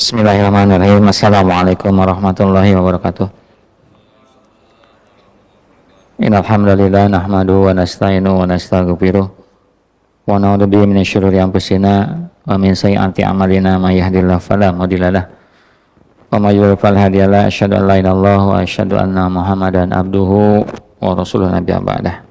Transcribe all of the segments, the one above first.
Bismillahirrahmanirrahim. Assalamualaikum warahmatullahi wabarakatuh. Innal hamdalillah nahmaduhu wa nasta'inuhu wa nastaghfiruh wa na'udzu bihi min syururi anfusina wa min sayyiati a'malina may yahdihillahu fala mudhillalah wa may yudhlil fala hadiyalah. Asyhadu an la ilaha illallah wa asyhadu anna Muhammadan abduhu wa rasuluhu nabiyya ba'dah.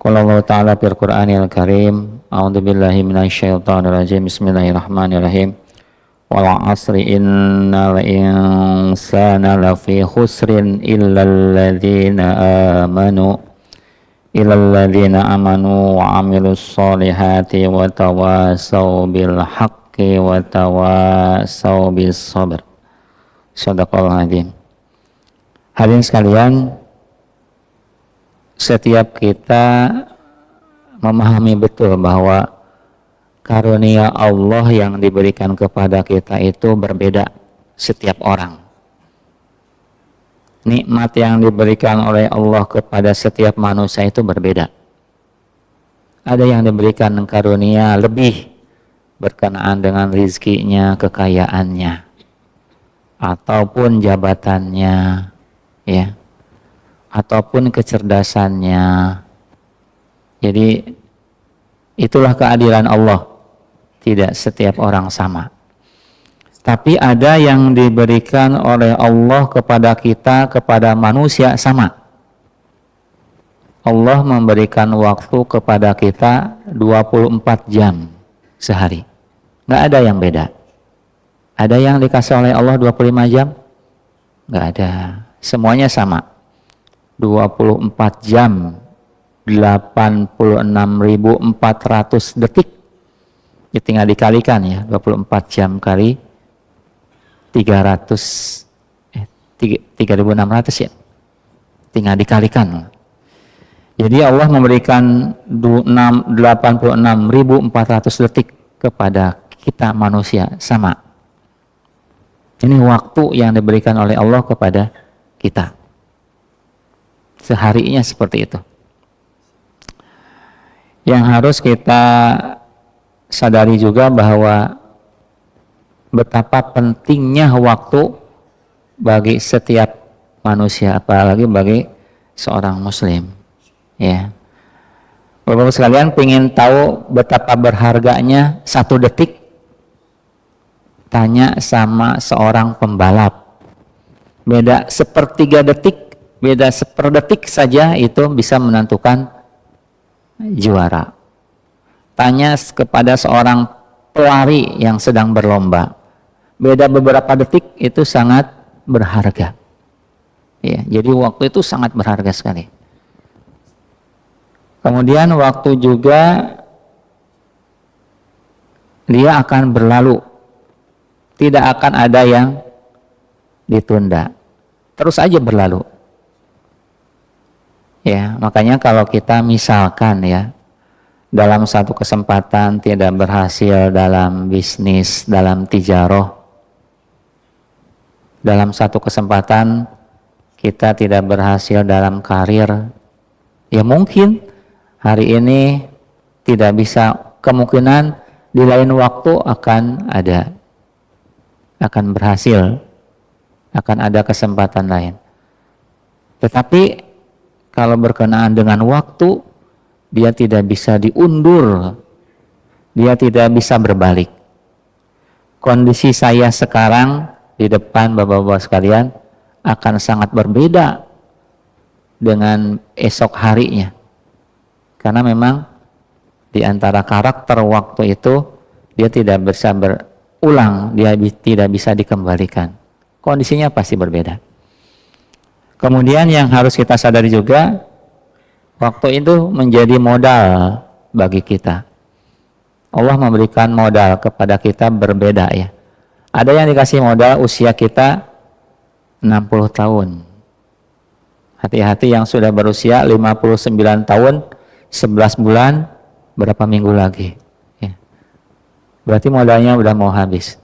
Qala Allah ta'ala fil Qur'anil Karim, a'udzu billahi minasyaitonir rajim. Bismillahirrahmanirrahim. Wal 'asri innal insana lafi khusrin illal ladzina amanu wa 'amilus solihati wa tawasaw bil haqqi wa tawasaw bis sabr. Shadaqallahul adzim. Hadirin sekalian, setiap kita memahami betul bahwa karunia Allah yang diberikan kepada kita itu berbeda setiap orang. Nikmat yang diberikan oleh Allah kepada setiap manusia itu berbeda. Ada yang diberikan karunia lebih berkenaan dengan rizkinya, kekayaannya, ataupun jabatannya, ya, ataupun kecerdasannya. Jadi itulah keadilan Allah. Tidak setiap orang sama. Tapi ada yang diberikan oleh Allah kepada kita, kepada manusia sama. Allah memberikan waktu kepada kita 24 jam sehari. Nggak ada yang beda. Ada yang dikasih oleh Allah 25 jam? Nggak ada. Semuanya sama. 24 jam, 86.400 detik. Ya, tinggal dikalikan ya, 24 jam kali 3.600 ya, tinggal dikalikan. Jadi Allah memberikan 86.400 detik kepada kita manusia sama. Ini waktu yang diberikan oleh Allah kepada kita. Seharinya seperti itu. Yang harus kita sadari juga bahwa betapa pentingnya waktu bagi setiap manusia, apalagi bagi seorang muslim, ya. Bapak-bapak sekalian, ingin tahu betapa berharganya satu detik? Tanya sama seorang pembalap. Beda sepertiga detik, beda seperdetik saja itu bisa menentukan juara. Tanya kepada seorang pelari yang sedang berlomba, beda beberapa detik itu sangat berharga. Ya, jadi waktu itu sangat berharga sekali. Kemudian waktu juga dia akan berlalu, tidak akan ada yang ditunda, terus aja berlalu. Ya, makanya kalau kita misalkan ya, dalam satu kesempatan tidak berhasil dalam bisnis, dalam tijaroh, dalam satu kesempatan kita tidak berhasil dalam karir, ya mungkin hari ini tidak bisa, kemungkinan di lain waktu akan berhasil, akan ada kesempatan lain. Tetapi kalau berkenaan dengan waktu, dia tidak bisa diundur, dia tidak bisa berbalik. Kondisi saya sekarang di depan bapak-bapak sekalian akan sangat berbeda dengan esok harinya. Karena memang di antara karakter waktu itu, dia tidak bisa berulang, dia tidak bisa dikembalikan. Kondisinya pasti berbeda. Kemudian yang harus kita sadari juga, waktu itu menjadi modal bagi kita. Allah memberikan modal kepada kita berbeda ya. Ada yang dikasih modal usia kita 60 tahun. Hati-hati yang sudah berusia 59 tahun, 11 bulan, berapa minggu lagi. Ya. Berarti modalnya udah mau habis.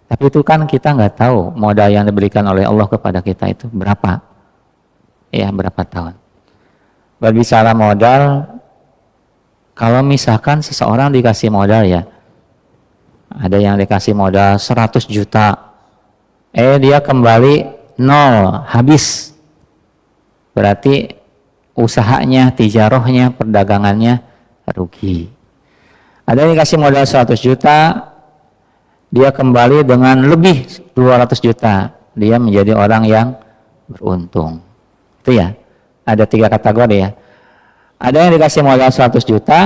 Tapi itu kan kita nggak tahu modal yang diberikan oleh Allah kepada kita itu berapa. Ya, berapa tahun. Berbicara modal, kalau misalkan seseorang dikasih modal ya, Ada yang dikasih modal 100 juta. Dia kembali nol, habis. Berarti usahanya, tijarohnya, perdagangannya rugi. Ada yang dikasih modal 100 juta, dia kembali dengan lebih 200 juta. Dia menjadi orang yang beruntung. Itu ya, ada 3 kategori ya. Ada yang dikasih modal 100 juta,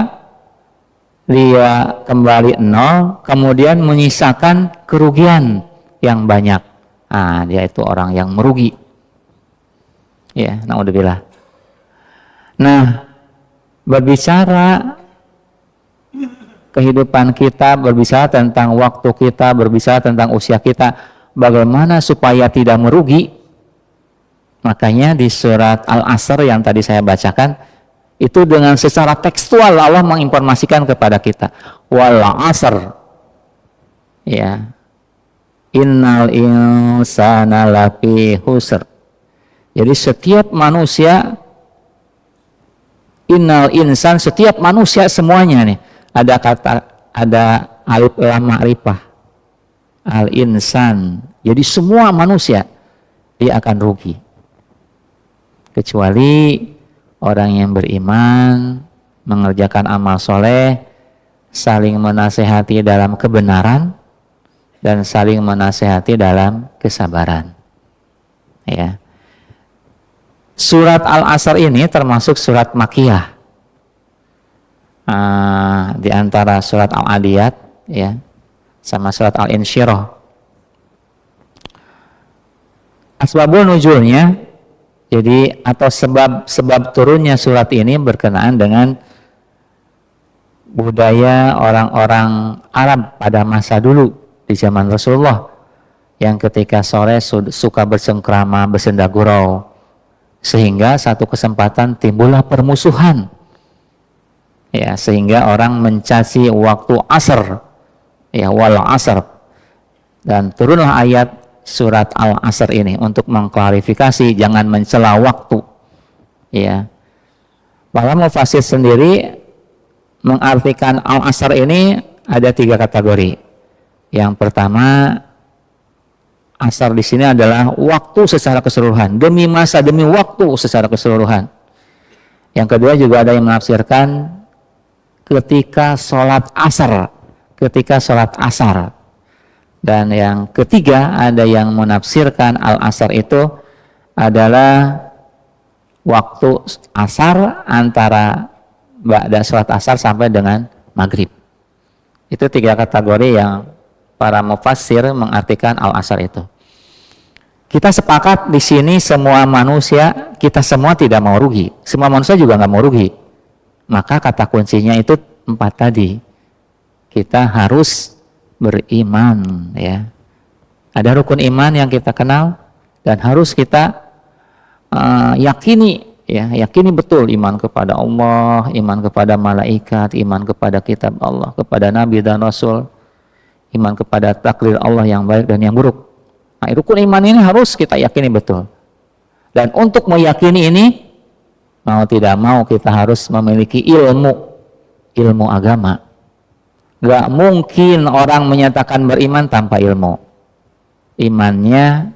dia kembali nol, kemudian menyisakan kerugian yang banyak. Dia itu orang yang merugi. Ya, naudzubillah. Nah, berbicara kehidupan kita, berbicara tentang waktu kita, berbicara tentang usia kita, bagaimana supaya tidak merugi. Makanya di surat Al-Asr yang tadi saya bacakan, itu dengan secara tekstual Allah menginformasikan kepada kita, wal asr, ya, innal insana lafi khusr. Jadi setiap manusia, innal insan, setiap manusia semuanya nih, ada alif lam ma'rifah, al insan. Jadi semua manusia dia akan rugi, kecuali orang yang beriman, mengerjakan amal soleh, saling menasehati dalam kebenaran, dan saling menasehati dalam kesabaran. Ya. Surat Al-Asr ini termasuk surat Makkiyah. Di antara surat Al-Adiyat, ya, sama surat Al-Insyirah. Asbabul nuzulnya, jadi atau sebab turunnya surat ini berkenaan dengan budaya orang-orang Arab pada masa dulu di zaman Rasulullah, yang ketika sore suka bersengkrama, bersenda gurau, sehingga satu kesempatan timbullah permusuhan, ya, sehingga orang mencaci waktu asar, ya, wal asr, dan turunlah ayat surat Al-Asr ini untuk mengklarifikasi jangan mencela waktu, ya. Para mufassir sendiri mengartikan Al-Asr ini ada 3 kategori. Yang pertama, asar di sini adalah waktu secara keseluruhan, demi masa, demi waktu secara keseluruhan. Yang kedua juga ada yang menafsirkan ketika sholat asar, dan yang ketiga ada yang menafsirkan al-asar itu adalah waktu asar antara ba'da sholat asar sampai dengan maghrib. Itu 3 kategori yang para mufassir mengartikan al-asar itu. Kita sepakat di sini semua manusia, kita semua tidak mau rugi. Semua manusia juga nggak mau rugi. Maka kata kuncinya itu 4 tadi. Kita harus beriman, ya. Ada rukun iman yang kita kenal dan harus kita yakini, ya, yakini betul iman kepada Allah, iman kepada malaikat, iman kepada kitab Allah, kepada nabi dan rasul, iman kepada takdir Allah yang baik dan yang buruk. Nah, rukun iman ini harus kita yakini betul. Dan untuk meyakini ini, mau tidak mau kita harus memiliki ilmu agama. Gak mungkin orang menyatakan beriman tanpa ilmu. Imannya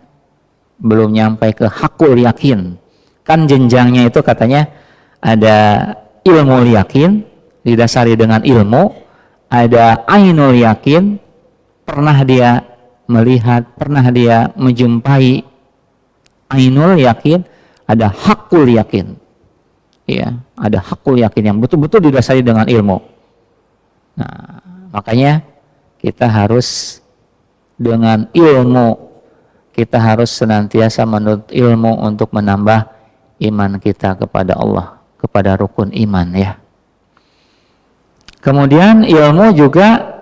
belum nyampe ke hakul yakin. Kan jenjangnya itu katanya ada ilmu yakin, didasari dengan ilmu, ada ainul yakin, pernah dia melihat, pernah dia menjumpai ainul yakin, ada hakul yakin. Ya, ada hakul yakin yang betul-betul didasari dengan ilmu. Nah, makanya kita harus dengan ilmu, kita harus senantiasa menuntut ilmu untuk menambah iman kita kepada Allah, kepada rukun iman, ya. Kemudian ilmu juga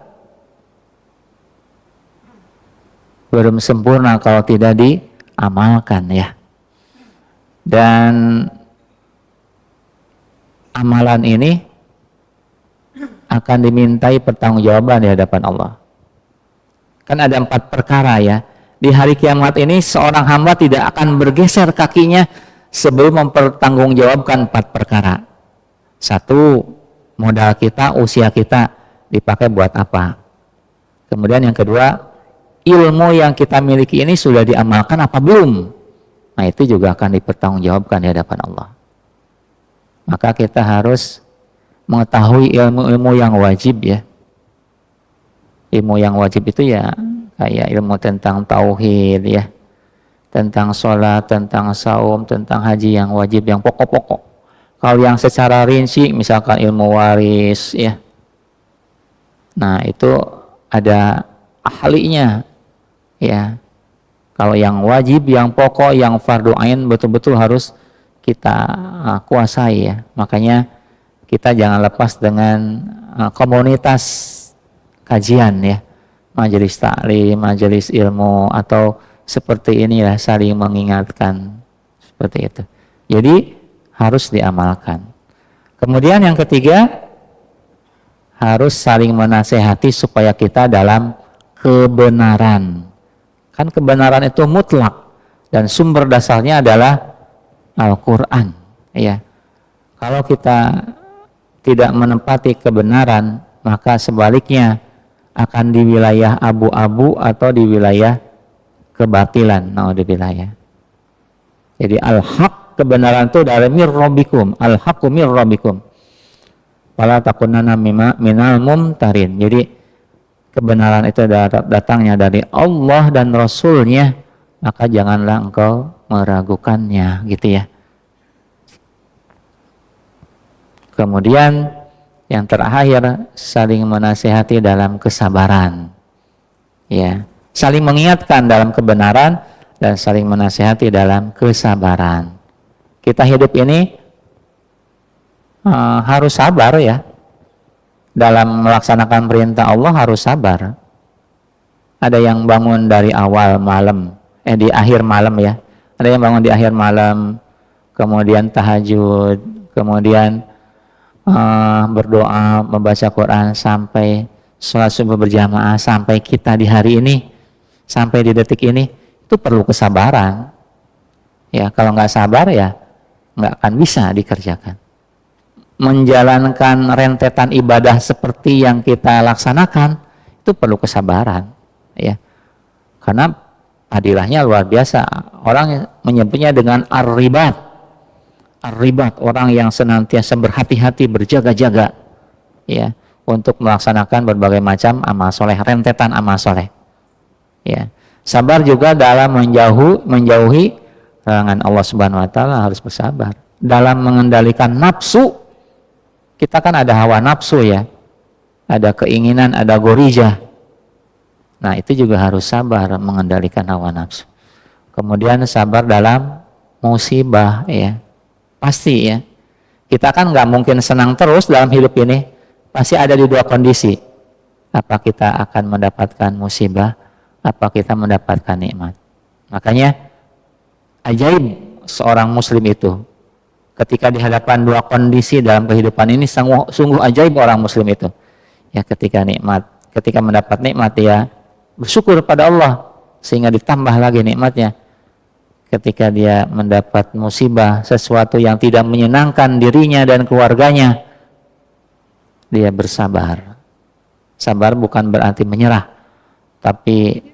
belum sempurna kalau tidak diamalkan, ya. Dan amalan ini akan dimintai pertanggungjawaban di hadapan Allah. Kan ada 4 perkara, ya. Di hari kiamat ini seorang hamba tidak akan bergeser kakinya sebelum mempertanggungjawabkan 4 perkara. 1, modal kita, usia kita dipakai buat apa? Kemudian yang kedua, ilmu yang kita miliki ini sudah diamalkan apa belum? Nah, itu juga akan dipertanggungjawabkan di hadapan Allah. Maka kita harus mengetahui ilmu-ilmu yang wajib ya. Ilmu yang wajib itu ya kayak ilmu tentang tauhid ya, tentang sholat, tentang saum, tentang haji yang wajib, yang pokok-pokok. Kalau yang secara rinci misalkan ilmu waris ya, nah itu ada ahlinya ya. Kalau yang wajib, yang pokok, yang fardu ain betul-betul harus kita kuasai ya. Makanya kita jangan lepas dengan komunitas kajian ya, majelis taklim, majelis ilmu, atau seperti ini ya, saling mengingatkan seperti itu. Jadi harus diamalkan. Kemudian yang ketiga, harus saling menasehati supaya kita dalam kebenaran. Kan kebenaran itu mutlak dan sumber dasarnya adalah Al-Quran ya. Kalau kita tidak menempati kebenaran, maka sebaliknya akan di wilayah abu-abu atau di wilayah kebatilan. Naudzubillah ya. Jadi al-haq, kebenaran itu dari mir rabbikum, al-haqqu mir rabbikum. Wala takunanna minal mumtarin. Jadi kebenaran itu datangnya dari Allah dan Rasulnya, maka janganlah engkau meragukannya gitu ya. Kemudian yang terakhir, saling menasihati dalam kesabaran ya, saling mengingatkan dalam kebenaran dan saling menasihati dalam kesabaran. Kita hidup ini harus sabar ya. Dalam melaksanakan perintah Allah harus sabar. Ada yang bangun dari awal malam, di akhir malam ya. Ada yang bangun di akhir malam, kemudian tahajud, kemudian berdoa, membaca Quran sampai sholat subuh berjamaah, sampai kita di hari ini, sampai di detik ini, itu perlu kesabaran. Ya, kalau nggak sabar ya nggak akan bisa dikerjakan. Menjalankan rentetan ibadah seperti yang kita laksanakan itu perlu kesabaran ya, karena adilahnya luar biasa. Orang menyebutnya dengan ar-ribat, orang yang senantiasa berhati-hati, berjaga-jaga ya, untuk melaksanakan berbagai macam amal soleh, rentetan amal soleh ya. Sabar juga dalam menjauhi larangan Allah Subhanahu wa taala, harus bersabar dalam mengendalikan nafsu. Kita kan ada hawa nafsu ya, ada keinginan, ada gorijah. Nah itu juga harus sabar mengendalikan hawa nafsu. Kemudian sabar dalam musibah ya, pasti ya. Kita kan nggak mungkin senang terus dalam hidup ini, pasti ada di dua kondisi. Apa kita akan mendapatkan musibah, apa kita mendapatkan nikmat. Makanya ajaib seorang muslim itu, ketika di hadapan dua kondisi dalam kehidupan ini, sungguh ajaib orang muslim itu ya. Ketika mendapat nikmat dia bersyukur pada Allah sehingga ditambah lagi nikmatnya. Ketika dia mendapat musibah, sesuatu yang tidak menyenangkan dirinya dan keluarganya, dia bersabar. Sabar bukan berarti menyerah, tapi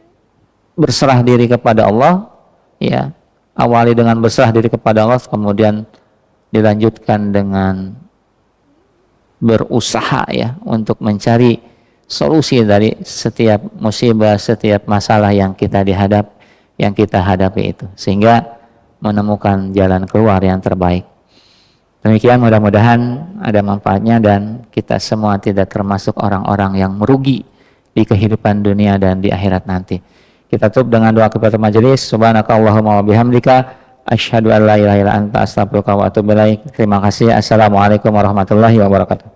berserah diri kepada Allah ya. Awali dengan berserah diri kepada Allah, kemudian dilanjutkan dengan berusaha ya untuk mencari solusi dari setiap musibah, setiap masalah yang kita hadapi itu, sehingga menemukan jalan keluar yang terbaik. Demikian, mudah-mudahan ada manfaatnya dan kita semua tidak termasuk orang-orang yang merugi di kehidupan dunia dan di akhirat nanti. Kita tutup dengan doa kepada majelis. Subhanakallahumma wa bihamdika asyhadu an la ilaha illa anta astaghfiruka wa atubu ilaik. Terima kasih. Assalamualaikum warahmatullahi wabarakatuh.